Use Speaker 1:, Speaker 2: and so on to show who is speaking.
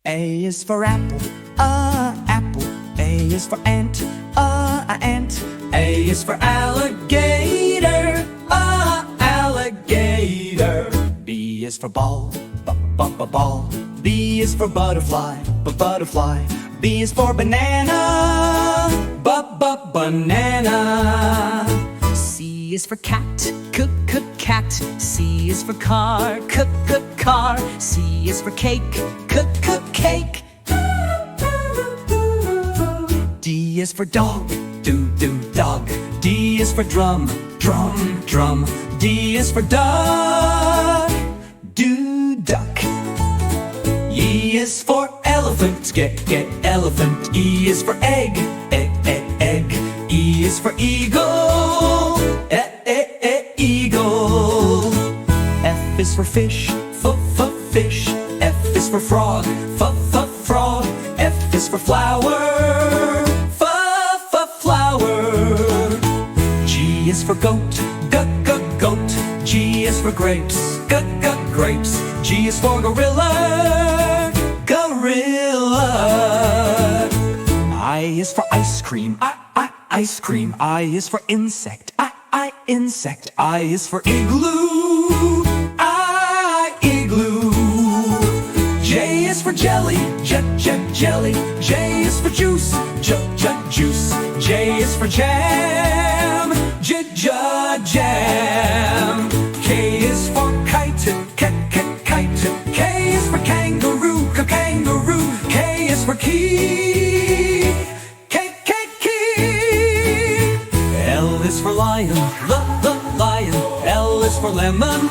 Speaker 1: A is for apple, apple. A is for ant, ant. A is for alligator, alligator. B is for ball, ball. B is for butterfly, butterfly. B is for banana, banana. C is for cat, cat. C is for car, car. C is for cake, cake. D is for dog, dog. D is for drum, drum. D is for duck, duck. E is for elephant, get elephant. E is for egg, egg. E is for eagle, eagle. F is for fish, fish. F is for frog, frog. F is for flower, flower. G is for goat, goat. G is for grapes, grapes. G is for gorilla, gorilla. I is for ice cream, ice cream. I is for insect, insect. I is for igloo, igloo. J is for jelly, jelly. J is for juice, juice. J is for jam, jam. K is for kite, kite. K is for kangaroo, kangaroo. K is for key, key. L is for lion, lion. L is for lemon,